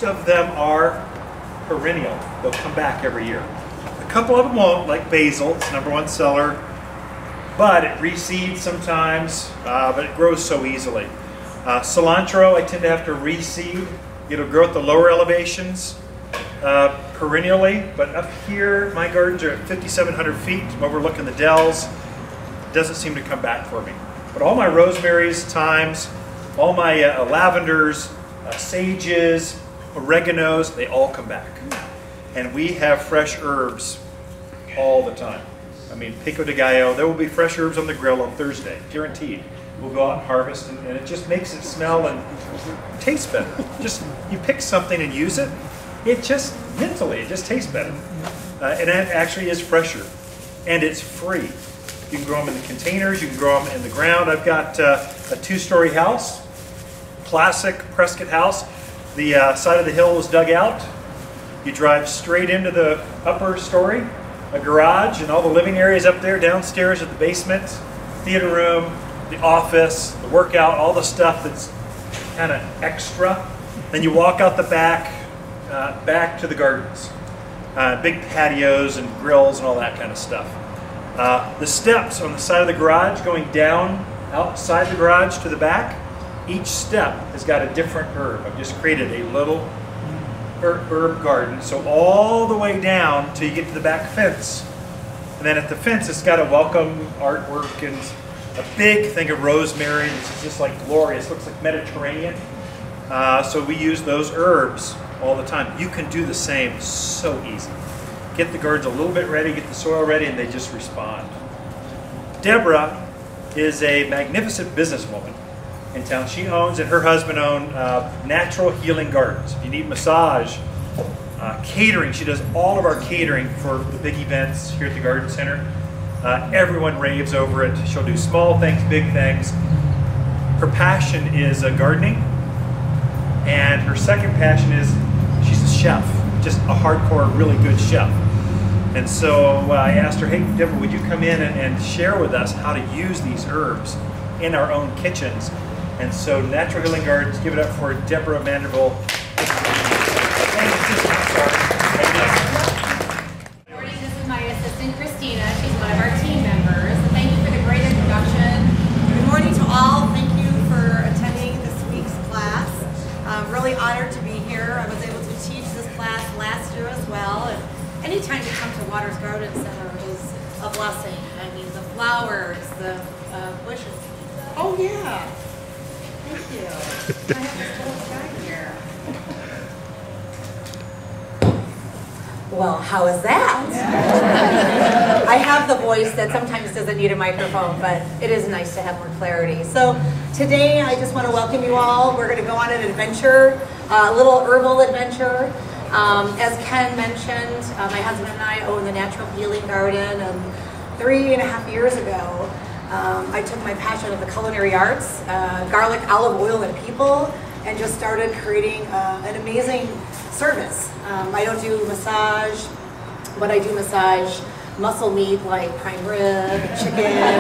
Most of them are perennial. They'll come back every year. A couple of them won't, like basil. It's #1 seller, but it reseeds sometimes, but it grows so easily. Cilantro, I tend to have to reseed. It'll grow at the lower elevations perennially, but up here, my gardens are at 5,700 feet. I'm overlooking the dells. It doesn't seem to come back for me. But all my rosemaries, thymes, all my lavenders, sages, oreganos, they all come back. And we have fresh herbs all the time. I mean, pico de gallo, there will be fresh herbs on the grill on Thursday, guaranteed. We'll go out and harvest, and it just makes it smell and taste better. Just, you pick something and use it, it just, mentally, it just tastes better. And it actually is fresher, and it's free. You can grow them in the containers, you can grow them in the ground. I've got a 2-story house, classic Prescott house. The side of the hill was dug out. You drive straight into the upper story, a garage, and all the living areas up there, downstairs at the basement, theater room, the office, the workout, all the stuff that's kind of extra. Then you walk out the back, back to the gardens. Big patios and grills and all that kind of stuff. The steps on the side of the garage going down outside the garage to the back, each step has got a different herb. I've just created a little herb garden. So all the way down till you get to the back fence. And then at the fence, it's got a welcome artwork and a big thing of rosemary. This is just like glorious, looks like Mediterranean. So we use those herbs all the time. You can do the same, so easy. Get the gardens a little bit ready, get the soil ready, and they just respond. Deborah is a magnificent businesswoman in town. She owns, and her husband own, natural healing gardens. If you need massage, catering, she does all of our catering for the big events here at the Garden Center. Everyone raves over it. She'll do small things, big things. Her passion is gardening, and her second passion is she's a chef, just a hardcore, really good chef. And so I asked her, hey, Deborah, would you come in and share with us how to use these herbs in our own kitchens? And so Natural Healing Gardens, give it up for Deborah Maranville. Good morning, this is my assistant, Christina. She's one of our team members. Thank you for the great introduction. Good morning to all. Thank you for attending this week's class. I'm really honored to be here. I was able to teach this class last year as well. And anytime you come to Waters Garden Center is a blessing. I mean, the flowers, the bushes. Oh, yeah. Thank you. I have this little guy here. Well, how is that? I have the voice that sometimes doesn't need a microphone, but it is nice to have more clarity. So today I just want to welcome you all. We're going to go on an adventure, a little herbal adventure. As Ken mentioned, my husband and I own the Natural Healing Garden, and 3.5 years ago I took my passion of the culinary arts, garlic, olive oil, and people, and just started creating an amazing service. I don't do massage, but I do massage muscle meat like prime rib, chicken.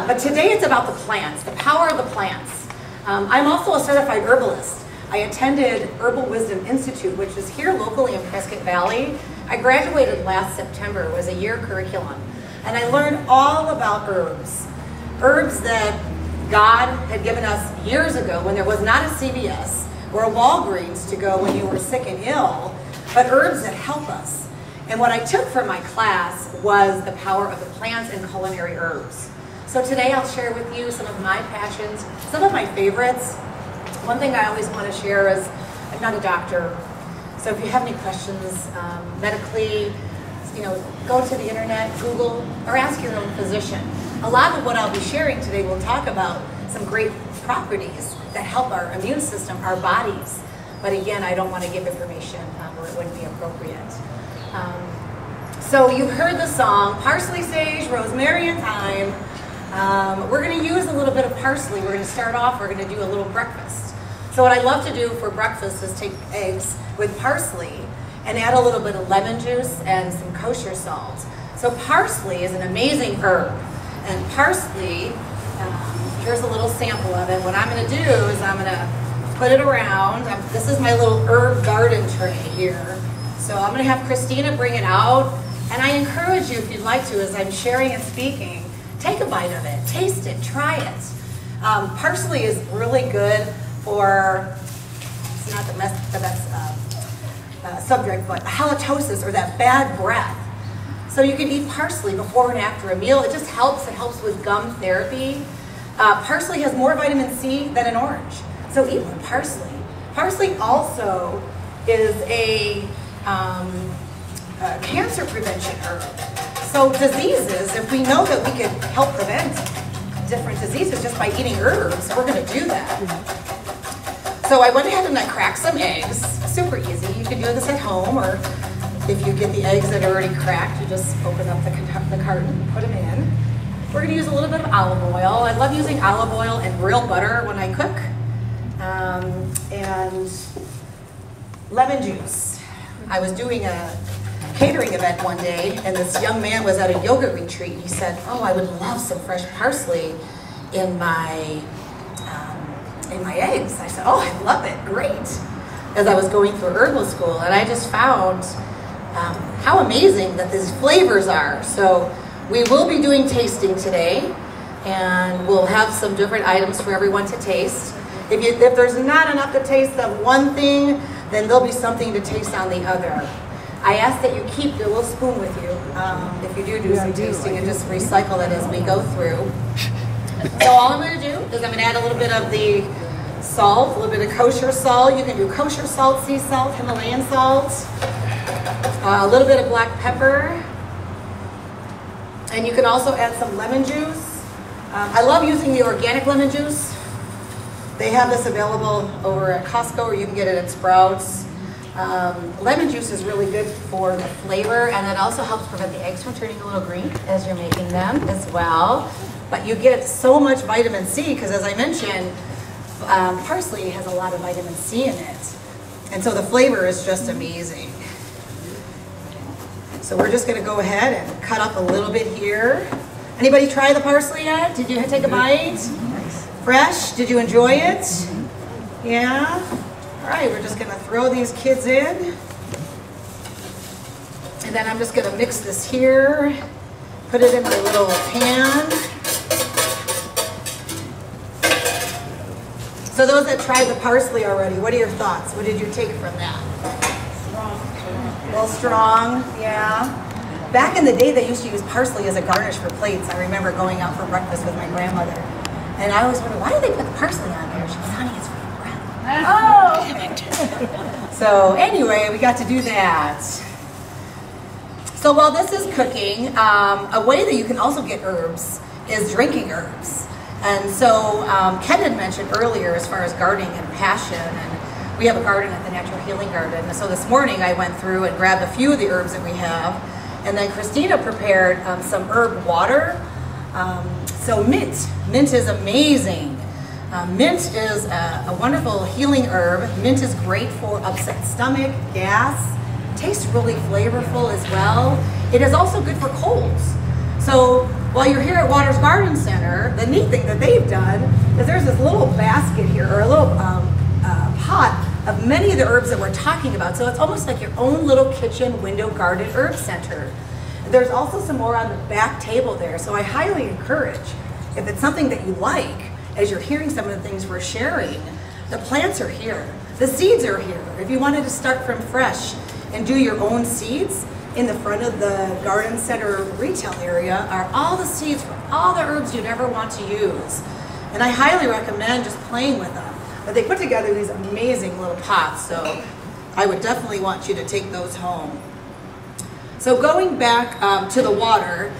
But today it's about the plants, the power of the plants. I'm also a certified herbalist. I attended Herbal Wisdom Institute, which is here locally in Prescott Valley. I graduated last September. It was a year curriculum. And I learned all about herbs. Herbs that God had given us years ago when there was not a CVS or a Walgreens to go when you were sick and ill, but herbs that help us. And what I took from my class was the power of the plants and culinary herbs. So today I'll share with you some of my passions, some of my favorites. One thing I always want to share is I'm not a doctor, so if you have any questions medically, go to the internet, Google, or ask your own physician. A lot of what I'll be sharing today will talk about some great properties that help our immune system, our bodies. But again, I don't want to give information where it wouldn't be appropriate. So you've heard the song, parsley, sage, rosemary, and thyme. We're going to use a little bit of parsley. We're going to start off, we're going to do a little breakfast. So what I love to do for breakfast is take eggs with parsley and add a little bit of lemon juice and some kosher salt. So parsley is an amazing herb. And parsley, here's a little sample of it. What I'm going to do is I'm going to put it around. This is my little herb garden tray here. So I'm gonna have Christina bring it out. And I encourage you, if you'd like to, as I'm sharing and speaking, take a bite of it, taste it, try it. Parsley is really good for, it's not the best subject, but halitosis, or that bad breath. So you can eat parsley before and after a meal. It just helps. It helps with gum therapy. Parsley has more vitamin C than an orange. So eat more parsley. Parsley also is a cancer prevention herb. So diseases, if we know that we can help prevent different diseases just by eating herbs, we're going to do that. So I went ahead and I cracked some eggs. Super easy. You can do this at home, or if you get the eggs that are already cracked, you just open up the carton, put them in. We're going to use a little bit of olive oil. I love using olive oil and real butter when I cook. And lemon juice. I was doing a catering event one day, and this young man was at a yoga retreat. He said, "Oh, I would love some fresh parsley in my eggs." I said, "Oh, I love it, great." As I was going through herbal school, and I just found how amazing that these flavors are. So we will be doing tasting today, and we'll have some different items for everyone to taste. If there's not enough to taste of one thing, then there'll be something to taste on the other. I ask that you keep your little spoon with you if you do some tasting, and just recycle it as we go through. So all I'm going to do is I'm going to add a little bit of the salt, a little bit of kosher salt. You can do kosher salt, sea salt, Himalayan salt, a little bit of black pepper, and you can also add some lemon juice. I love using the organic lemon juice. They have this available over at Costco, or you can get it at Sprouts. Lemon juice is really good for the flavor, and it also helps prevent the eggs from turning a little green as you're making them as well. But you get so much vitamin C, because as I mentioned, parsley has a lot of vitamin C in it. And so the flavor is just amazing. So we're just going to go ahead and cut up a little bit here. Anybody try the parsley yet? Did you take a bite? Fresh? Did you enjoy it? Yeah? All right, we're just going to throw these kids in. And then I'm just going to mix this here. Put it in my little pan. So those that tried the parsley already, what are your thoughts? What did you take from that? Strong. A little strong, yeah. Back in the day, they used to use parsley as a garnish for plates. I remember going out for breakfast with my grandmother. And I always wondered, why did they put the parsley on there? She goes, "Honey, it's for your breath." Oh, okay. So anyway, we got to do that. So while this is cooking, a way that you can also get herbs is drinking herbs. And so Ken had mentioned earlier, as far as gardening and passion, and we have a garden at the Natural Healing Garden. And so this morning I went through and grabbed a few of the herbs that we have, and then Christina prepared some herb water. So mint is amazing. Mint is a wonderful healing herb. Mint is great for upset stomach, gas. Tastes really flavorful as well. It is also good for colds. So while you're here at Waters Garden Center, the neat thing that they've done is there's this little basket here, or a little pot of many of the herbs that we're talking about. So it's almost like your own little kitchen window garden herb center. There's also some more on the back table there. So I highly encourage, if it's something that you like, as you're hearing some of the things we're sharing, the plants are here. The seeds are here. If you wanted to start from fresh and do your own seeds, in the front of the garden center retail area are all the seeds from all the herbs you'd ever want to use. And I highly recommend just playing with them. But they put together these amazing little pots, so I would definitely want you to take those home. So going back to the water,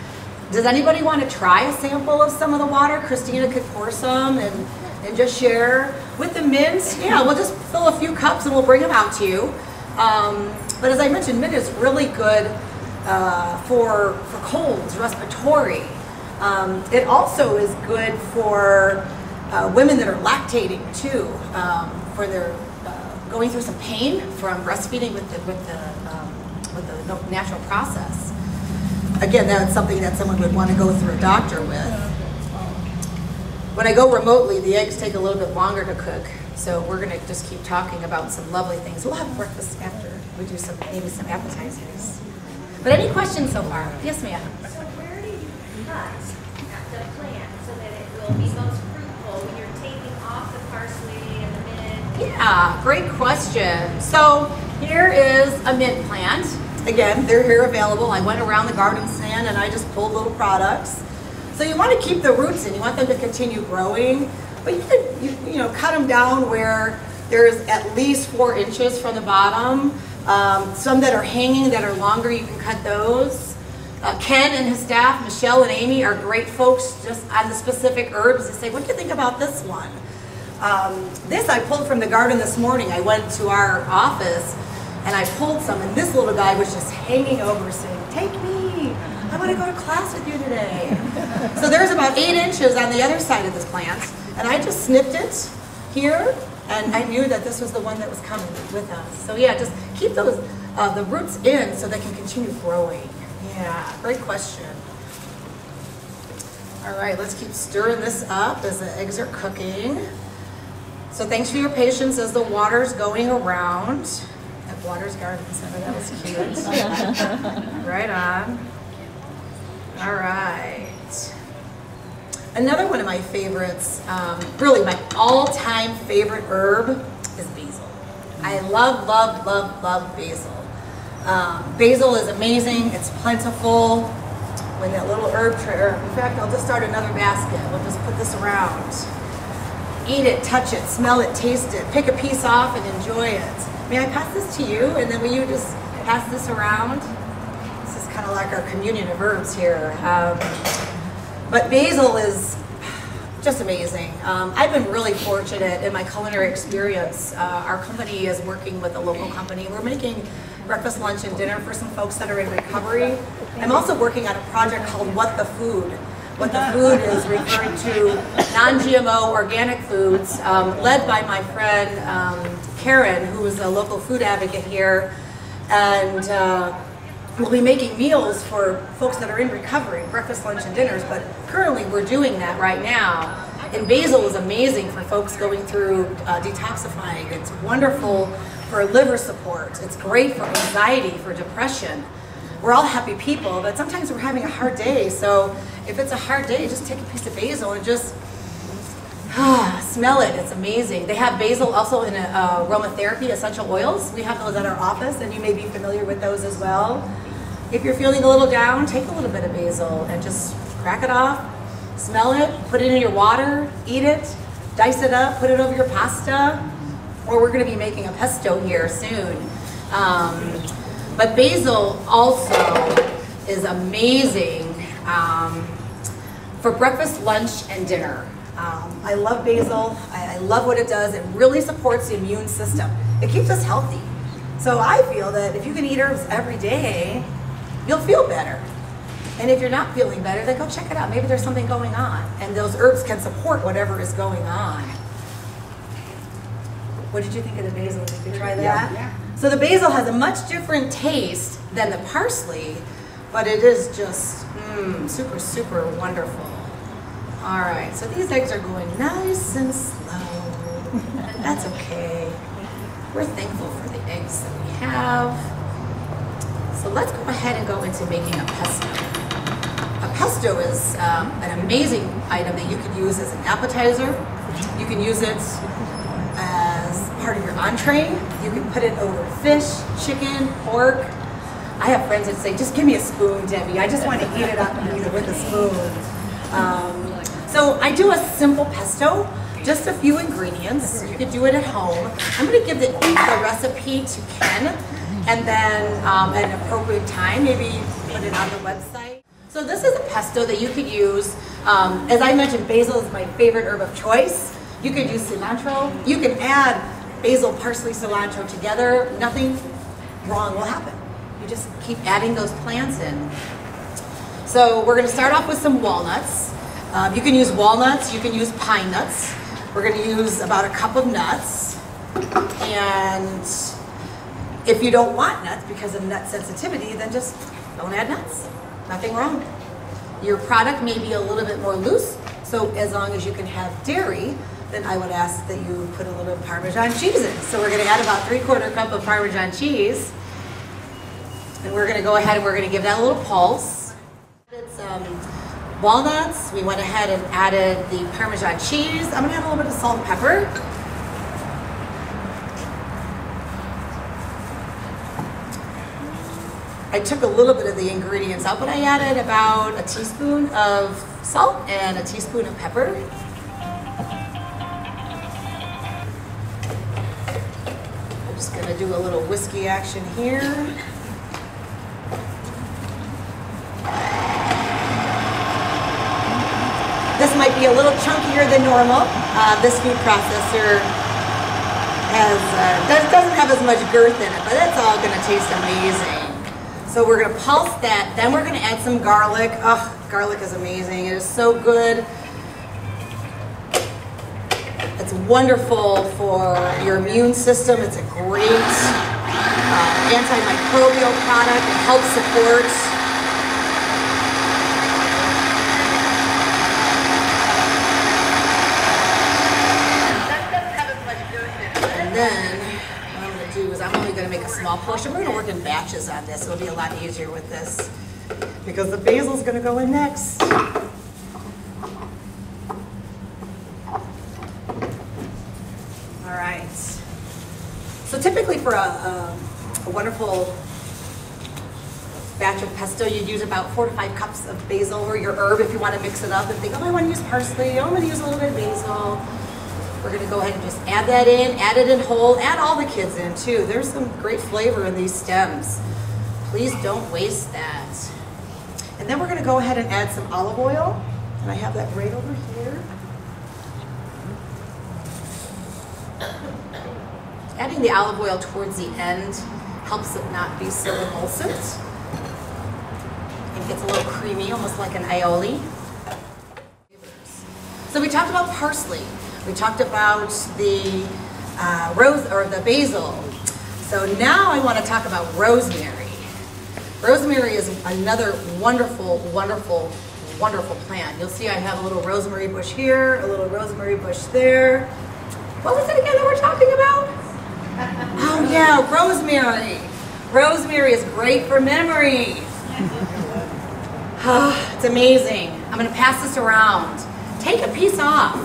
does anybody want to try a sample of some of the water? Christina could pour some and just share. With the mint, yeah, we'll just fill a few cups and we'll bring them out to you. But as I mentioned, mint is really good for colds, respiratory. It also is good for women that are lactating too, for their going through some pain from breastfeeding with the natural process. Again, that's something that someone would want to go through a doctor with. When I go remotely, the eggs take a little bit longer to cook. So we're gonna just keep talking about some lovely things. We'll have breakfast after we do maybe some appetizers. But any questions so far? Yes, ma'am. So where do you cut the plant so that it will be most fruitful when you're taking off the parsley and the mint? Yeah, great question. So here is a mint plant. Again, they're here available. I went around the garden stand and I just pulled little products. So you want to keep the roots in. You want them to continue growing, but you can you know, cut them down where there's at least 4 inches from the bottom. Some that are hanging that are longer, you can cut those. Ken and his staff, Michelle and Amy, are great folks just on the specific herbs. They say, what do you think about this one? This I pulled from the garden this morning. I went to our office and I pulled some, and this little guy was just hanging over saying, take me, I want to go to class with you today. So there's about 8 inches on the other side of this plant, and I just snipped it here, and I knew that this was the one that was coming with us. So yeah, just keep those the roots in so they can continue growing. Yeah, great question. All right, let's keep stirring this up as the eggs are cooking. So thanks for your patience as the water's going around. At Waters Garden Center, that was cute. Right on. All right. Another one of my favorites, really my all-time favorite herb is basil. I love, love, love, love basil. Basil is amazing. It's plentiful. When that little herb tray, in fact, I'll just start another basket. We'll just put this around. Eat it, touch it, smell it, taste it, pick a piece off and enjoy it. May I pass this to you? And then will you just pass this around? This is kind of like our communion of herbs here. But basil is just amazing. I've been really fortunate in my culinary experience. Our company is working with a local company. We're making breakfast, lunch, and dinner for some folks that are in recovery. I'm also working on a project called What the Food. What the Food is referring to non-GMO organic foods, led by my friend Karen, who is a local food advocate here. And we'll be making meals for folks that are in recovery, breakfast, lunch, and dinners, but currently we're doing that right now. And basil is amazing for folks going through detoxifying. It's wonderful for liver support. It's great for anxiety, for depression. We're all happy people, but sometimes we're having a hard day. So if it's a hard day, just take a piece of basil and just smell it. It's amazing. They have basil also in aromatherapy, essential oils. We have those at our office, and you may be familiar with those as well. If you're feeling a little down, take a little bit of basil and just crack it off, smell it, put it in your water, eat it, dice it up, put it over your pasta, or we're going to be making a pesto here soon. But basil also is amazing for breakfast, lunch, and dinner. I love basil. I love what it does. It really supports the immune system. It keeps us healthy. So I feel that if you can eat herbs every day, you'll feel better. And if you're not feeling better, then go check it out. Maybe there's something going on. And those herbs can support whatever is going on. What did you think of the basil? Did you try that? Yeah. So the basil has a much different taste than the parsley, but it is just super, super wonderful. All right, so these eggs are going nice and slow. That's okay. We're thankful for the eggs that we have. So let's go ahead and go into making a pesto. A pesto is an amazing item that you could use as an appetizer. You can use it as part of your entree. You can put it over fish, chicken, pork. I have friends that say, just give me a spoon, Debbie. I just want to eat it up and eat it with a spoon. So I do a simple pesto, just a few ingredients. You could do it at home. I'm going to give the recipe to Ken, and then at an appropriate time, maybe put it on the website. So this is a pesto that you could use. As I mentioned, basil is my favorite herb of choice. You could use cilantro. You can add basil, parsley, cilantro together. Nothing wrong will happen. You just keep adding those plants in. So we're going to start off with some walnuts. You can use walnuts. You can use pine nuts. We're going to use about a cup of nuts. And if you don't want nuts because of nut sensitivity, then just don't add nuts. Nothing wrong. Your product may be a little bit more loose, so as long as you can have dairy, then I would ask that you put a little bit of Parmesan cheese in. So we're going to add about 3/4 cup of Parmesan cheese. And we're going to go ahead and we're going to give that a little pulse. Added some walnuts. We went ahead and added the Parmesan cheese. I'm going to add a little bit of salt and pepper. I took a little bit of the ingredients out, but I added about a teaspoon of salt and a teaspoon of pepper. I'm just going to do a little whiskey action here. This might be a little chunkier than normal. This food processor doesn't have as much girth in it, but that's all going to taste amazing. So we're going to pulse that, then we're going to add some garlic. Oh, garlic is amazing. It is so good. It's wonderful for your immune system. It's a great antimicrobial product. It helps support then what I'm going to do is I'm only going to make a small portion. We're going to work in batches on this. It'll be a lot easier with this because the basil is going to go in next. All right. So typically for a wonderful batch of pesto, you'd use about 4 to 5 cups of basil or your herb if you want to mix it up and think, oh, I want to use parsley. Oh, I'm going to use a little bit of basil. We're going to go ahead and just add that in, add it in whole, add all the kids in too. There's some great flavor in these stems. Please don't waste that. And then we're going to go ahead and add some olive oil. And I have that right over here. Adding the olive oil towards the end helps it not be so emulsient. It gets a little creamy, almost like an aioli. So we talked about parsley. We talked about the the basil. So now I want to talk about rosemary. Rosemary is another wonderful, wonderful, wonderful plant. You'll see I have a little rosemary bush here, a little rosemary bush there. What was it again that we're talking about? Oh yeah, rosemary. Rosemary is great for memory. It's amazing. I'm going to pass this around. Take a piece off.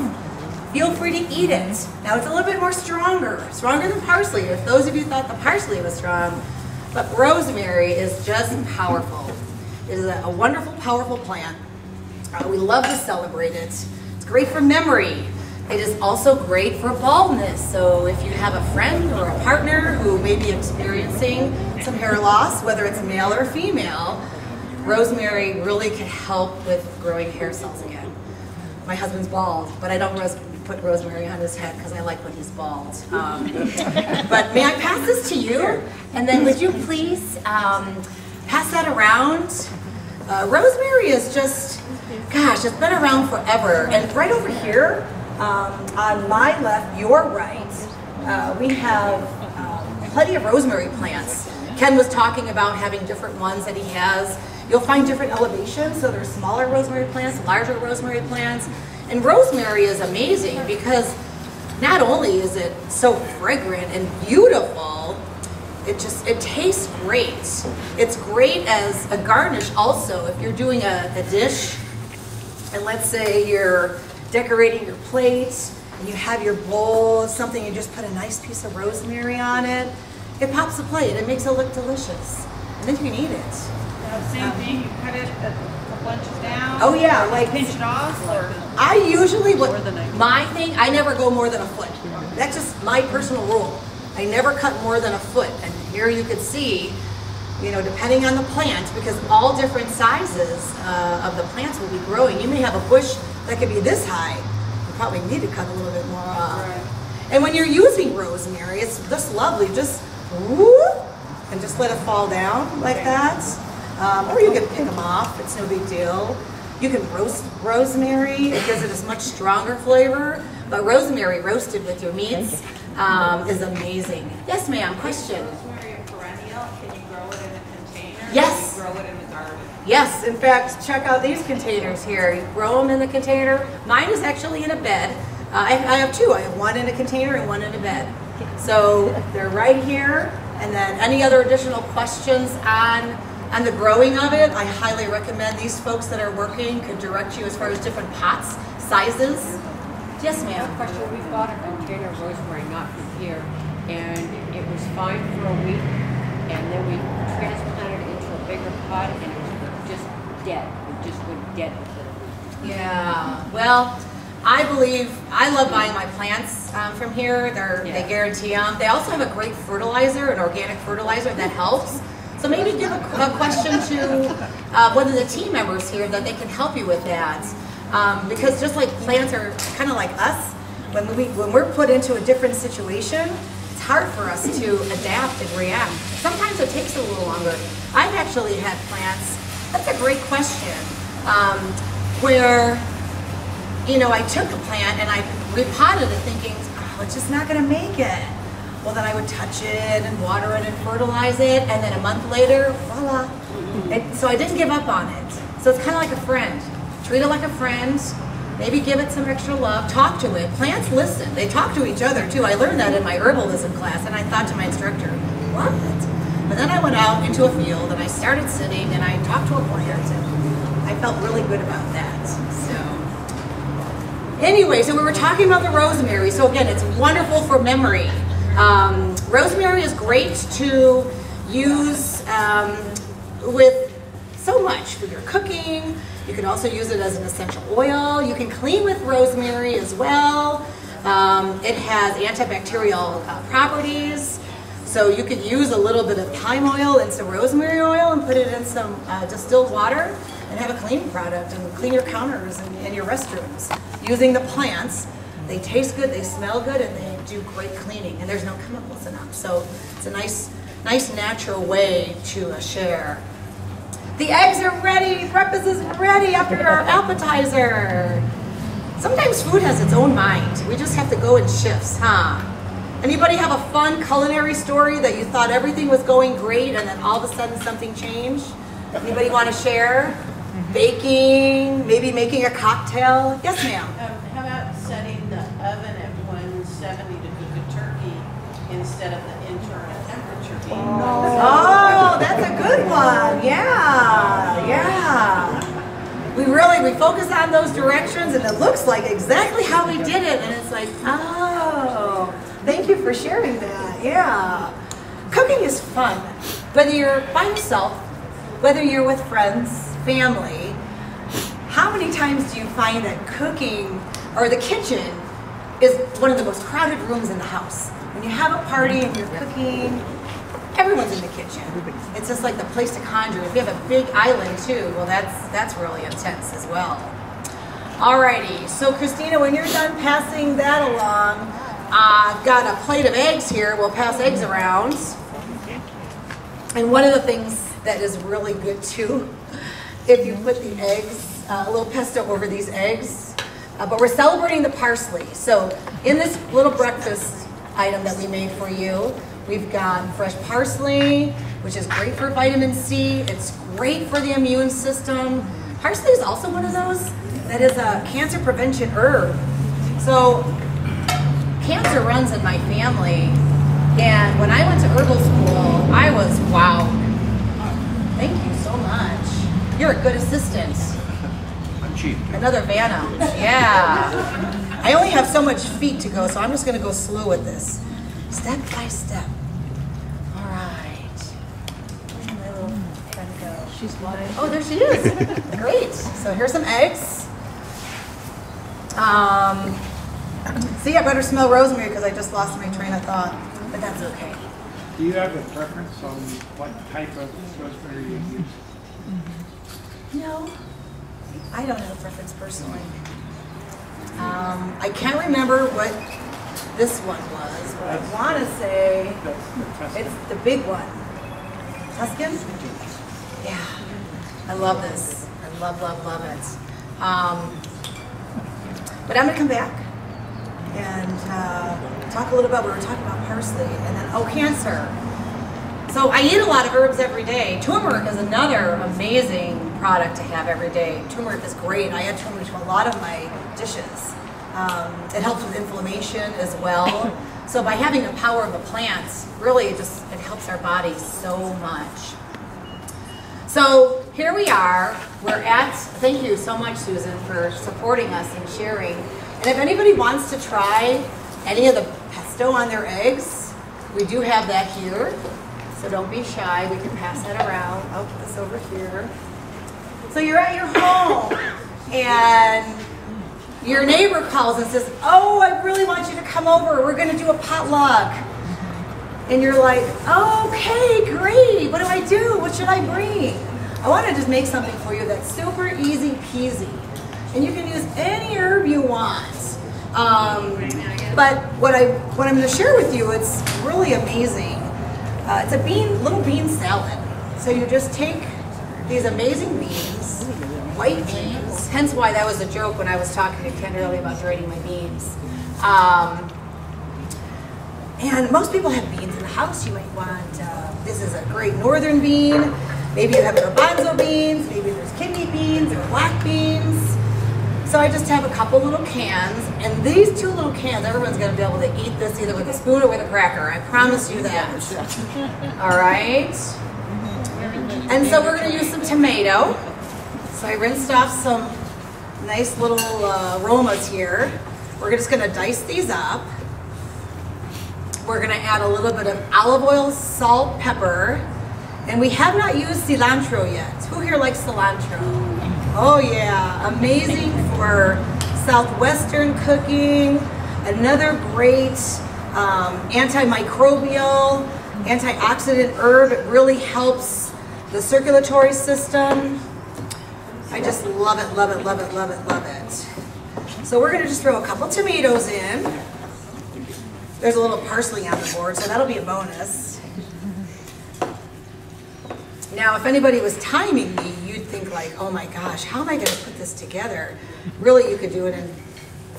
Feel free to eat it. Now it's a little bit more stronger than parsley. If those of you thought the parsley was strong, but rosemary is just powerful. It is a wonderful, powerful plant. We love to celebrate it. It's great for memory. It is also great for baldness. So if you have a friend or a partner who may be experiencing some hair loss, whether it's male or female, rosemary really can help with growing hair cells again. My husband's bald, but I don't put rosemary on his head because I like when he's bald. But may I pass this to you? And then would you please pass that around? Rosemary is just, gosh, it's been around forever. And right over here, on my left, your right, we have plenty of rosemary plants. Ken was talking about having different ones that he has. You'll find different elevations, so there's smaller rosemary plants, larger rosemary plants. And rosemary is amazing because not only is it so fragrant and beautiful, it tastes great. It's great as a garnish also. If you're doing a dish, and let's say you're decorating your plate, and you have your bowl of something, you just put a nice piece of rosemary on it, it pops the plate, it makes it look delicious. And then you can eat it. Same thing, you cut it a couple inches down? Oh yeah, like pinch it off? Or I usually, my thing, I never go more than a foot. That's just my personal rule. I never cut more than a foot. And here you can see, depending on the plant, because all different sizes of the plants will be growing. You may have a bush that could be this high. You probably need to cut a little bit more off. Right. And when you're using rosemary, it's just lovely. Just whoop, and just let it fall down like that. Or you can pick them off, it's no big deal. You can roast rosemary because it is much stronger flavor, but rosemary roasted with your meats is amazing. Yes, ma'am, question? rosemary a perennial? Can you grow it in a container? Yes. Can you grow it in the garden? Yes, in fact, check out these containers here. You grow them in the container. Mine is actually in a bed. I have two. I have one in a container and one in a bed. So they're right here. And then any other additional questions on the growing of it, I highly recommend these folks that are working could direct you as far as different pots, sizes. Yes, ma'am. Question, we bought a container of rosemary, not from here, and it was fine for a week, and then we transplanted it into a bigger pot, and it was just dead. It just went dead within a week. Yeah, well, I love buying my plants from here. They guarantee them. They also have a great fertilizer, an organic fertilizer that helps. So maybe give a question to one of the team members here that they can help you with that. Because just like plants are kind of like us, when we're put into a different situation, it's hard for us to adapt and react. Sometimes it takes a little longer. I've actually had plants, that's a great question, where, you know, I took a plant and I repotted it thinking, oh, it's just not gonna make it. Well, then I would touch it and water it and fertilize it, and then a month later, voila. So I didn't give up on it. So it's kind of like a friend. Treat it like a friend, maybe give it some extra love, talk to it. Plants listen, they talk to each other too. I learned that in my herbalism class, and I thought to my instructor, what? But then I went out into a field and I started sitting and I talked to a plant, and I felt really good about that. So anyway, so we were talking about the rosemary. So again, it's wonderful for memory. Rosemary is great to use with so much for your cooking. You can also use it as an essential oil. You can clean with rosemary as well. It has antibacterial properties. So you could use a little bit of thyme oil and some rosemary oil and put it in some distilled water and have a cleaning product and clean your counters and your restrooms using the plants. They taste good, they smell good, and they do great cleaning, and there's no chemicals in them. So it's a nice natural way to share. The eggs are ready, breakfast is ready after our appetizer. Sometimes food has its own mind. We just have to go in shifts, huh? Anybody have a fun culinary story that you thought everything was going great and then all of a sudden something changed? Anybody want to share? Baking, maybe making a cocktail? Yes, ma'am. How about setting the oven at 170 to cook a turkey instead of the internal temperature being Oh, that's a good one. Yeah. We focus on those directions, and it looks like exactly how we did it, and it's like, oh, thank you for sharing that. Yeah. Cooking is fun. Whether you're by yourself, whether you're with friends, family, how many times do you find that cooking or the kitchen is one of the most crowded rooms in the house? When you have a party and you're cooking, everyone's in the kitchen. It's just like the place to conjure. If you have a big island too, well, that's really intense as well. Alrighty, so Christina, when you're done passing that along, I've got a plate of eggs here. We'll pass eggs around. And one of the things that is really good too, if you put the eggs, a little pesto over these eggs, but we're celebrating the parsley. So in this little breakfast item that we made for you, we've got fresh parsley, which is great for vitamin C. It's great for the immune system. Parsley is also one of those that is a cancer prevention herb. So cancer runs in my family, and when I went to herbal school, I was wowed. Thank you so much. You're a good assistant. I'm cheap. Another Vanna. Yeah. I only have so much feet to go, so I'm just going to go slow with this. Step by step. All right. Where's my little friend go? She's flying. Oh, there she is. Great. So here's some eggs. See, I better smell rosemary because I just lost my train of thought, but that's okay. Do you have a preference on what type of rosemary you use? No, I don't have a preference personally. I can't remember what this one was, but I want to say it's the big one. Tuscan? Yeah, I love this. I love it. But I'm going to come back and talk a little about, we were talking about parsley, and then, cancer. So I eat a lot of herbs every day. Turmeric is another amazing product to have every day. Turmeric is great. I add turmeric to a lot of my dishes. It helps with inflammation as well. So by having the power of the plants, really it helps our bodies so much. So here we are. Thank you so much, Susan, for supporting us and sharing. And if anybody wants to try any of the pesto on their eggs, we do have that here. So don't be shy, we can pass that around. I'll put this over here. So you're at your home and your neighbor calls and says, oh, I really want you to come over. We're gonna do a potluck. And you're like, okay, great. What do I do? What should I bring? I want to just make something for you that's super easy peasy. And you can use any herb you want. But what I'm going to share with you, it's really amazing. It's a little bean salad. So you just take these amazing beans, white beans, hence why that was a joke when I was talking to Ken earlier about draining my beans. And most people have beans in the house. You might want, this is a great northern bean. Maybe you have garbanzo beans, maybe there's kidney beans or black beans. So I just have a couple little cans, and these 2 little cans, everyone's gonna be able to eat this either with a spoon or with a cracker. I promise you that. All right. And so we're gonna use some tomato. So I rinsed off some nice little aromas here. We're just gonna dice these up. We're gonna add a little bit of olive oil, salt, pepper, and we have not used cilantro yet. Who here likes cilantro? Oh yeah, amazing for Southwestern cooking. Another great antimicrobial, antioxidant herb. It really helps the circulatory system. I just love it, love it, love it, love it, love it. So we're gonna just throw a couple tomatoes in. There's a little parsley on the board, so that'll be a bonus. Now, if anybody was timing me, you'd think like, oh my gosh, how am I gonna put this together? Really, you could do it in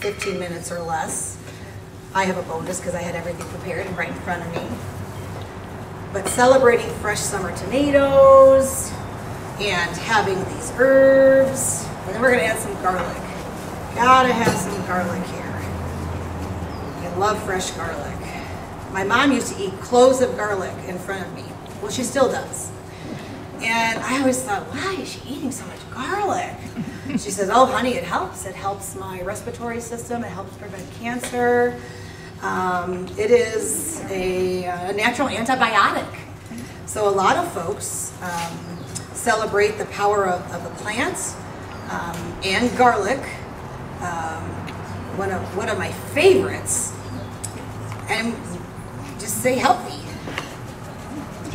15 minutes or less. I have a bonus because I had everything prepared right in front of me. But celebrating fresh summer tomatoes and having these herbs, and then we're gonna add some garlic. Gotta have some garlic here. I love fresh garlic. My mom used to eat cloves of garlic in front of me. Well, she still does. And I always thought, why is she eating so much garlic? She says, oh honey, it helps. It helps my respiratory system. It helps prevent cancer. It is a natural antibiotic. So a lot of folks celebrate the power of the plants and garlic. One of my favorites. And just stay healthy.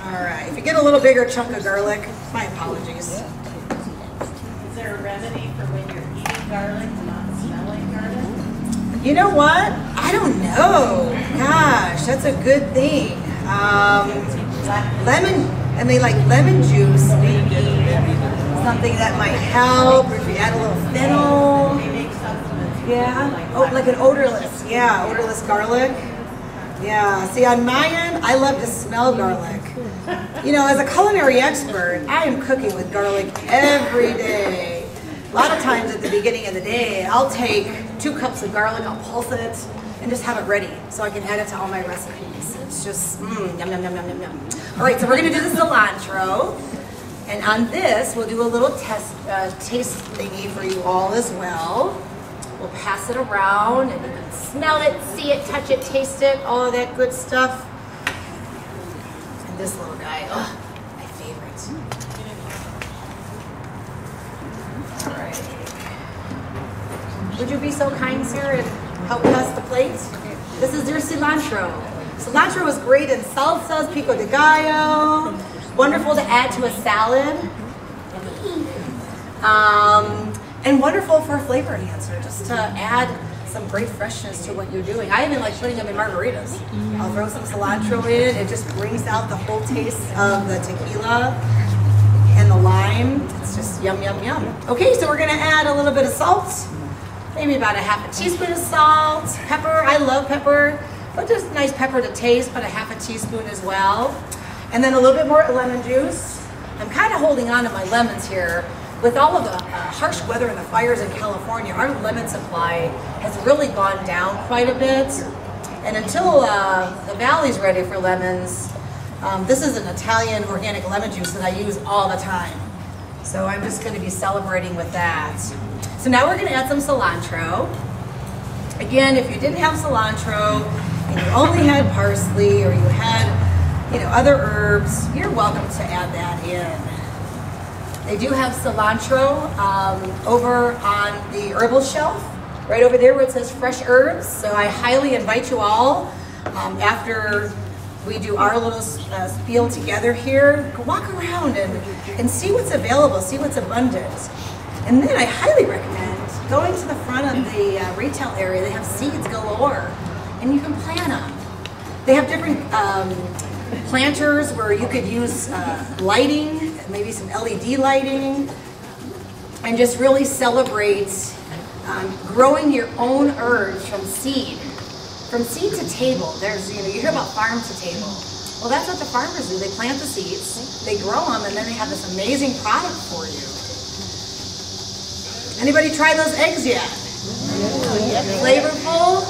All right, if you get a little bigger chunk of garlic, my apologies. Is there a remedy for when you're eating garlic, not smelling garlic? You know what? I don't know. Gosh, that's a good thing. Lemon juice, maybe something that might help. Or if you add a little fennel. Yeah. Oh, like an odorless. Yeah, odorless garlic. Yeah. See, on my end, I love to smell garlic. You know, as a culinary expert, I am cooking with garlic every day. A lot of times at the beginning of the day, I'll take 2 cups of garlic, I'll pulse it, and just have it ready so I can add it to all my recipes. It's just, yum, yum, yum, yum, yum, yum. All right, so we're gonna do the cilantro. And on this, we'll do a little taste thingy for you all as well. We'll pass it around and you can smell it, see it, touch it, taste it, all of that good stuff. And this little guy, oh, my favorite. All right. Would you be so kind, sir, and help pass the plate? This is your cilantro. Cilantro is great in salsas, pico de gallo. Wonderful to add to a salad. And wonderful for a flavor enhancer, just to add some great freshness to what you're doing. I even like putting them in margaritas. I'll throw some cilantro in. It just brings out the whole taste of the tequila and the lime. It's just yum, yum, yum. Okay, so we're gonna add a little bit of salt, maybe about a half a teaspoon of salt, pepper. I love pepper, but just nice pepper to taste, but a half a teaspoon as well. And then a little bit more lemon juice. I'm kind of holding on to my lemons here with all of the harsh weather and the fires in California, our lemon supply has really gone down quite a bit. And until the valley's ready for lemons, this is an Italian organic lemon juice that I use all the time. So I'm just going to be celebrating with that. So now we're going to add some cilantro. Again, if you didn't have cilantro and you only had parsley or you had, you know, other herbs, you're welcome to add that in. They do have cilantro over on the herbal shelf, right over there where it says fresh herbs. So I highly invite you all, after we do our little spiel together here, walk around and see what's available, see what's abundant. And then I highly recommend going to the front of the retail area. They have seeds galore, and you can plant them. They have different planters where you could use lighting, maybe some LED lighting, and just really celebrate growing your own herbs from seed. From seed to table. There's, you know, you hear about farm to table. Well, that's what the farmers do. They plant the seeds, they grow them, and then they have this amazing product for you. Anybody try those eggs yet? Flavorful?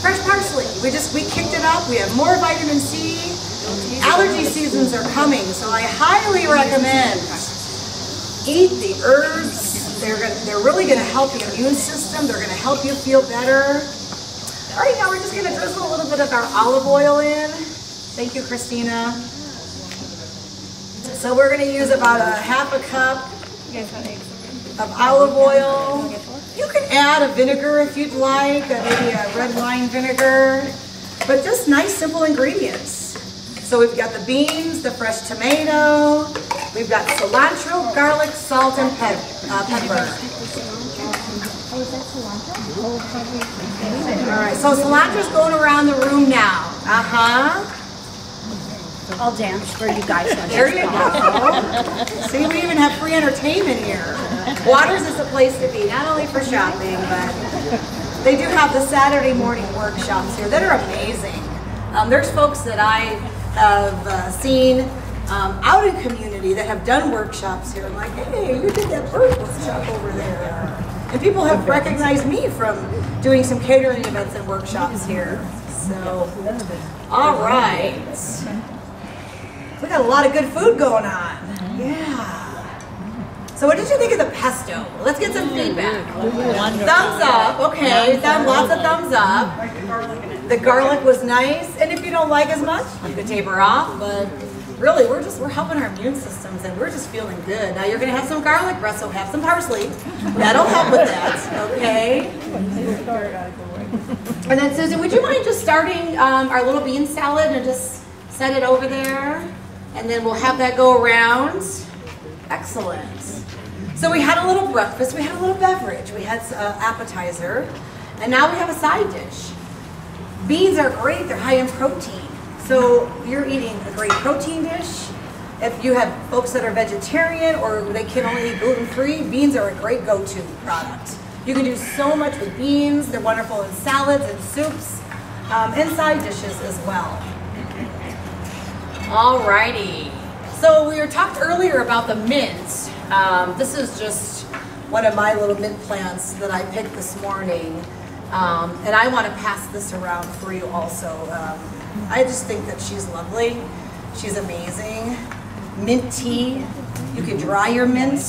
Fresh parsley. We kicked it up. We have more vitamin C. Allergy seasons are coming, so I highly recommend eat the herbs. They're really going to help your immune system. They're going to help you feel better. All right, now we're just going to drizzle a little bit of our olive oil in. Thank you, Christina. So we're going to use about a half a cup of olive oil. You can add a vinegar if you'd like, maybe a red wine vinegar, but just nice, simple ingredients. So we've got the beans, the fresh tomato, we've got cilantro, garlic, salt, and pepper. All right, so cilantro's going around the room now. I'll dance for you guys. There you go. See, we even have free entertainment here. Waters is the place to be, not only for shopping, but they do have the Saturday morning workshops here that are amazing. There's folks that I have seen out in community that have done workshops here. I'm like, hey, you did that bird workshop over there. And people have recognized me from doing some catering events and workshops here. So, all right. We got a lot of good food going on. Yeah. So what did you think of the pesto? Let's get some feedback. Thumbs up. Okay, lots of thumbs up. The garlic was nice. And if you don't like as much, you can taper off. But really, we're helping our immune systems, and we're just feeling good. Now you're going to have some garlic bread, so have some parsley. That'll help with that, okay? And then Susan, would you mind just starting our little bean salad and just set it over there? And then we'll have that go around. Excellent. So we had a little breakfast, we had a little beverage, we had appetizer, and now we have a side dish. Beans are great, they're high in protein. So you're eating a great protein dish. If you have folks that are vegetarian or they can only eat gluten-free, beans are a great go-to product. You can do so much with beans. They're wonderful in salads and soups, and side dishes as well. Alrighty. So we were talked earlier about the mint. This is just one of my little mint plants that I picked this morning. And I want to pass this around for you also. I just think that she's lovely. She's amazing. Mint tea. You can dry your mint.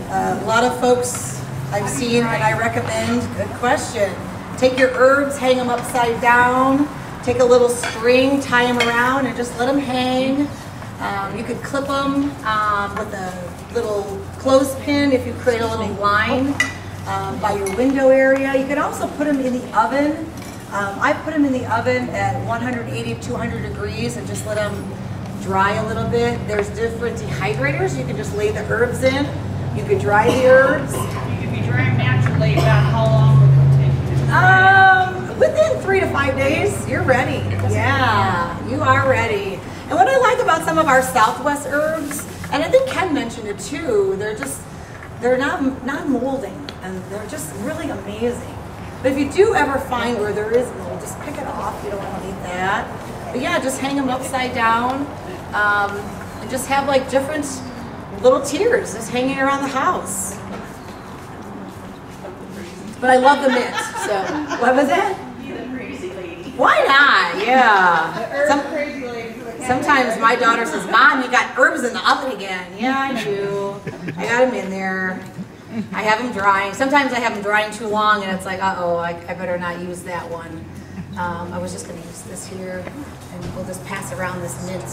A lot of folks I've seen and I recommend. Good question. Take your herbs, hang them upside down. Take a little string, tie them around, and just let them hang. You could clip them with a little clothespin if you create a little line by your window area. You can also put them in the oven. I put them in the oven at 180 to 200 degrees and just let them dry a little bit. There's different dehydrators. You can just lay the herbs in. You could dry the herbs. You could be drying naturally. About how long would it take? Within 3 to 5 days, you're ready. Yeah, you are ready. And what I like about some of our Southwest herbs, and I think Ken mentioned it too, they're not molding, and they're just really amazing. But if you do ever find where there is mold, just pick it off. You don't want to eat that. But yeah, just hang them upside down, and just have like different little tears just hanging around the house. But I love the mint, so. What was that? Be the crazy lady. Why not? Yeah. Crazy lady. Sometimes my daughter says, Mom, you got herbs in the oven again. Yeah, I do. I got them in there. I have them drying. Sometimes I have them drying too long and it's like, uh-oh, I better not use that one. I was just going to use this here and we'll just pass around this mint.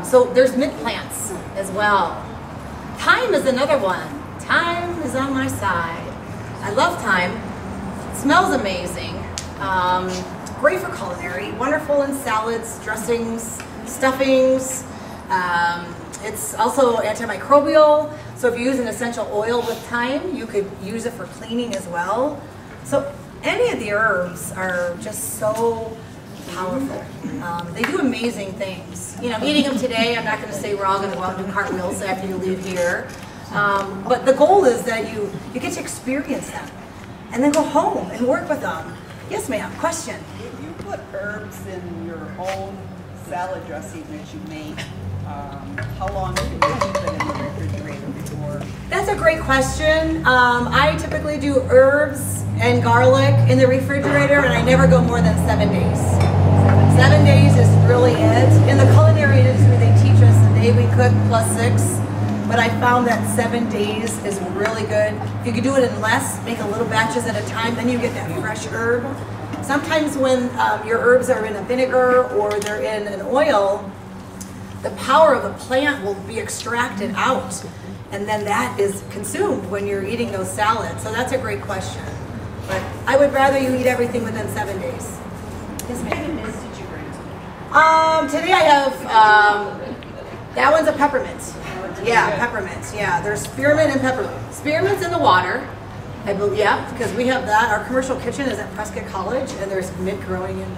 So there's mint plants as well. Thyme is another one. Thyme is on my side. I love thyme. It smells amazing. Great for culinary. Wonderful in salads, dressings, stuffings. It's also antimicrobial. So if you use an essential oil with thyme, you could use it for cleaning as well. So any of the herbs are just so powerful. They do amazing things. You know, I'm eating them today. I'm not going to say we're all going to go out and do cartwheels after you leave here. But the goal is that you get to experience them and then go home and work with them. Yes, ma'am. Question. If you put herbs in your own salad dressing that you make, how long can you keep it in the refrigerator before? That's a great question. I typically do herbs and garlic in the refrigerator, and I never go more than 7 days. 7 days is really it. In the culinary industry, they teach us the day we cook plus 6. But I found that 7 days is really good. If you could do it in less, make a little batches at a time, then you get that fresh herb. Sometimes when your herbs are in a vinegar or they're in an oil, the power of the plant will be extracted out. And then that is consumed when you're eating those salads. So that's a great question. But I would rather you eat everything within 7 days. Yes, ma'am. What kind of mints did you bring? Today I have, that one's a peppermint. Yeah, peppermint. Yeah, there's spearmint and peppermint. Spearmint's in the water. I believe, yeah, because we have that. Our commercial kitchen is at Prescott College, and there's mint growing, and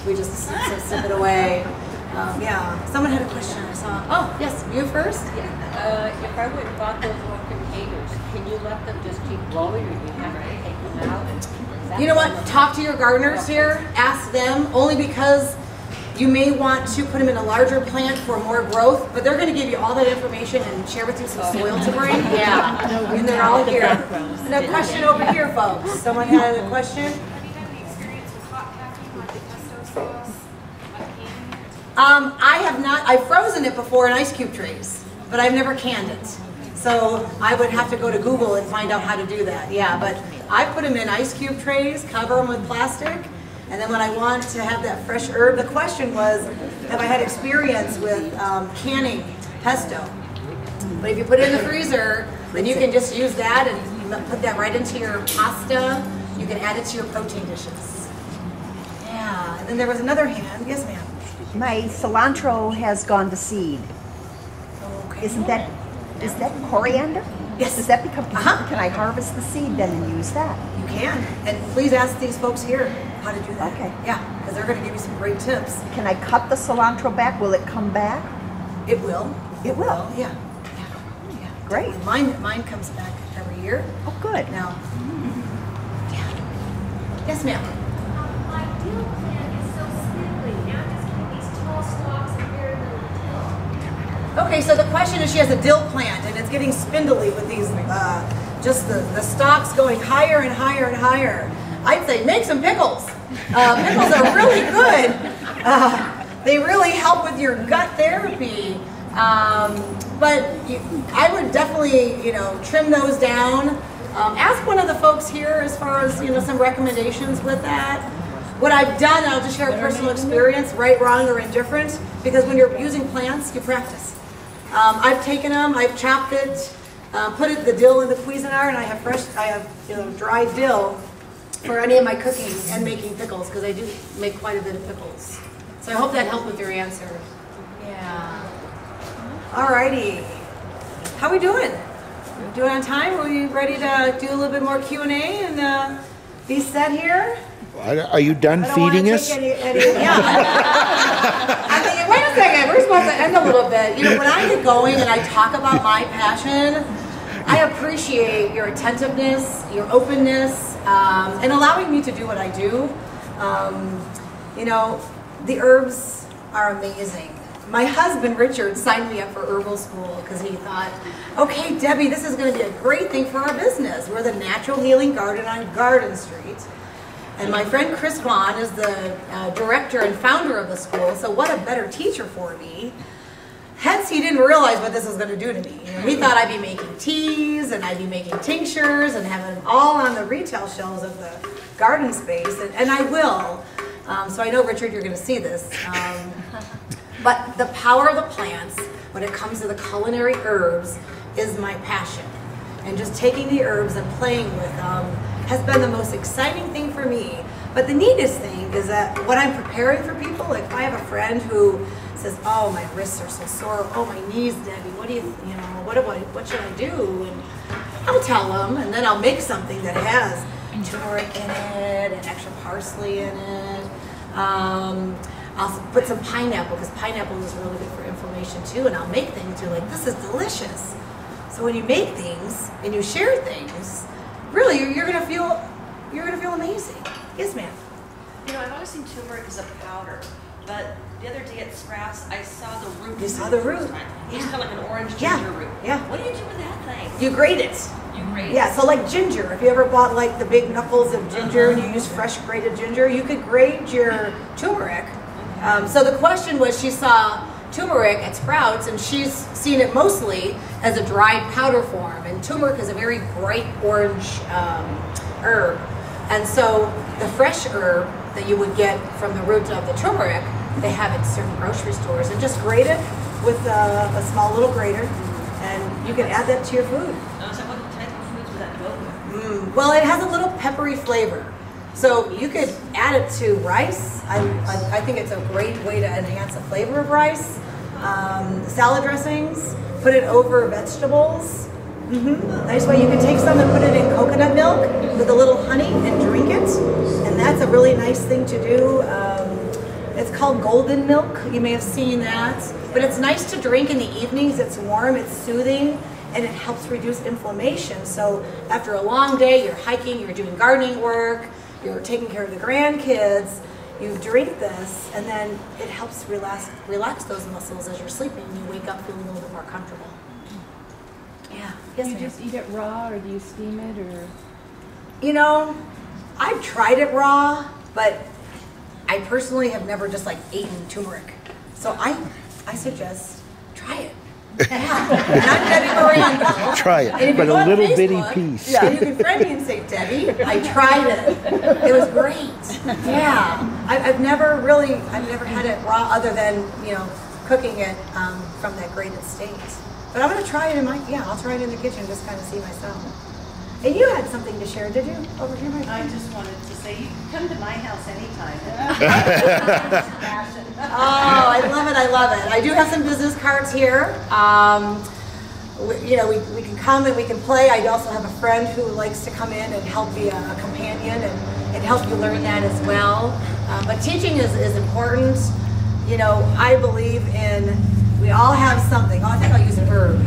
we just sip it away. Yeah, someone had a question. I saw. Oh, yes, you first. If I went and bought those little containers, can you let them just keep growing, or do you have to take them out? You know what? Talk to your gardeners here. Ask them, only because you may want to put them in a larger plant for more growth, but they're going to give you all that information and share with you some soil to bring. Yeah, and they're all here. And a question over here, folks. Someone had a question? Have you had any experience with hot packing, like the pesto sauce, like canning it? I have not. I've frozen it before in ice cube trays, but I've never canned it. So I would have to go to Google and find out how to do that. Yeah, but I put them in ice cube trays, cover them with plastic, and then when I want to have that fresh herb, the question was, have I had experience with canning pesto? But if you put it in the freezer, then you can just use that and put that right into your pasta. You can add it to your protein dishes. Yeah, and then there was another hand. Yes, ma'am. My cilantro has gone to seed. Okay. Is that coriander? Yes. Does that become, can I harvest the seed then and use that? You can. And please ask these folks here how to do that. Okay. Yeah, because they're going to give you some great tips. Can I cut the cilantro back? Will it come back? It will. It will? Yeah. Great. Mine comes back every year. Oh, good. Now. Yeah. Yes, ma'am. My dill plant is so spindly. Now I'm just getting these tall stalks and very little dill. Okay, so the question is, she has a dill plant and it's getting spindly with these, just the stalks going higher and higher and higher. I'd say make some pickles. Pickles are really good. They really help with your gut therapy. But I would definitely, trim those down. Ask one of the folks here as far as, some recommendations with that. What I've done, I'll just share a personal experience, right, wrong, or indifferent, because when you're using plants, you practice. I've taken them, I've chopped it, put the dill in the Cuisinart, and I have dried dill for any of my cooking and making pickles, because I do make quite a bit of pickles. So I hope that helped with your answer. Yeah. Alrighty. How are we doing? Doing on time? Are we ready to do a little bit more Q&A and be set here? Are you done feeding us? Yeah. I mean, wait a second. We're supposed to end a little bit. When I get going and I talk about my passion, I appreciate your attentiveness, your openness, and allowing me to do what I do. The herbs are amazing. my husband, Richard, signed me up for herbal school because he thought, okay, Debbie, this is going to be a great thing for our business. We're the Natural Healing Garden on Garden Street. And my friend Chris Vaughn is the director and founder of the school, so what a better teacher for me. Hence, he didn't realize what this was going to do to me. You know, he thought I'd be making teas and I'd be making tinctures and having them all on the retail shelves of the garden space, and I will. So I know, Richard, you're going to see this. But the power of the plants, when it comes to the culinary herbs, is my passion. And just taking the herbs and playing with them has been the most exciting thing for me. But the neatest thing is that when I'm preparing for people, like if I have a friend who says, oh, my wrists are so sore, oh, my knees, Debbie, what do you know, what should I do? And I'll tell them, and then I'll make something that has turmeric in it and extra parsley in it. I'll put some pineapple, because pineapple is really good for inflammation too, and I'll make things, you're like, this is delicious. So when you make things and you share things, really you're gonna feel amazing. Yes, ma'am. You know, I've always seen turmeric as a powder, but the other day at Sprouts, I saw the root. You saw the root? It's kind of like an orange ginger root. Yeah. What do you do with that thing? You grate it. You grate it? Yeah, so like ginger. If you ever bought like the big knuckles of ginger and you use fresh grated ginger, you could grate your turmeric. So the question was, she saw turmeric at Sprouts and she's seen it mostly as a dried powder form, and turmeric is a very bright orange herb. And so the fresh herb that you would get from the root of the turmeric, they have it in certain grocery stores, and just grate it with a small little grater, and you can add that to your food. So what type of foods would that go with? Well, it has a little peppery flavor. So you could add it to rice. I think it's a great way to enhance the flavor of rice. Salad dressings, put it over vegetables. Nice way. You can take some and put it in coconut milk with a little honey and drink it. And that's a really nice thing to do. It's called golden milk. You may have seen that. But it's nice to drink in the evenings. It's warm, it's soothing, and it helps reduce inflammation. So after a long day, you're hiking, you're doing gardening work, you're taking care of the grandkids, you drink this, and then it helps relax those muscles as you're sleeping. You wake up feeling a little bit more comfortable. Yeah. Yes, do you just eat it raw, or do you steam it, or? You know, I've tried it raw, but I personally have never just like eaten turmeric. So I suggest try it. Yeah. And I'm Debbie Maranville. Try it, but a little bitty piece. Yeah, you can friend me and say, Debbie, I tried it. It was great. Yeah. I've never had it raw other than, you know, cooking it from that grated state. But I'm going to try it I'll try it in the kitchen, just kind of see myself. And you had something to share, did you? Over here, my friend? I just wanted to say, you can come to my house anytime. Oh, I love it, I love it. I do have some business cards here. You know, we can come and we can play. I also have a friend who likes to come in and help be a companion and help you learn that as well. But teaching is important. You know, I believe we all have something. Oh, I think I'll use an herb.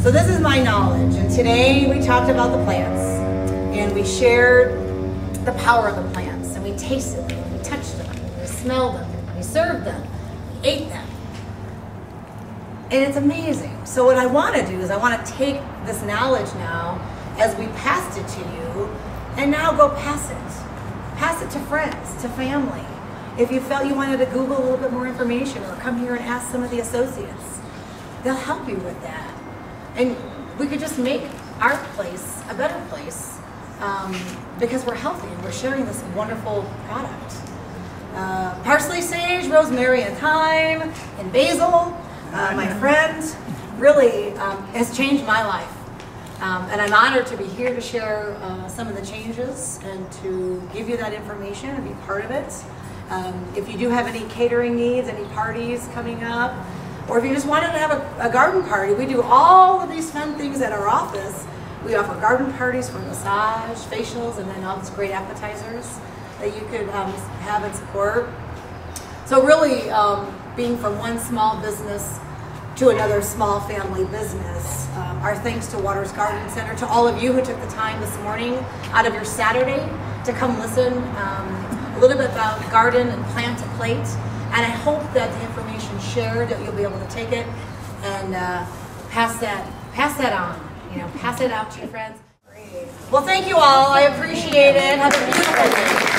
So this is my knowledge, and today we talked about the plants, and we shared the power of the plants, and we tasted them, we touched them, we smelled them, we served them, we ate them. And it's amazing. So what I want to do is I want to take this knowledge now, as we passed it to you, and now go pass it. Pass it to friends, to family. If you felt you wanted to Google a little bit more information or come here and ask some of the associates, they'll help you with that. And we could just make our place a better place because we're healthy and we're sharing this wonderful product. Parsley, sage, rosemary, and thyme, and basil, my friend, really has changed my life. And I'm honored to be here to share some of the changes and to give you that information and be part of it. If you do have any catering needs, any parties coming up, or if you just wanted to have a garden party, we do all of these fun things at our office. We offer garden parties for massage, facials, and then all these great appetizers that you could have and support. So really, being from one small business to another small family business, our thanks to Waters Garden Center, to all of you who took the time this morning out of your Saturday to come listen a little bit about garden and plant to plate. And I hope that the information information shared, that you'll be able to take it and pass that on. You know, pass it out to your friends. Great. Well, thank you all. I appreciate it. Have a beautiful day.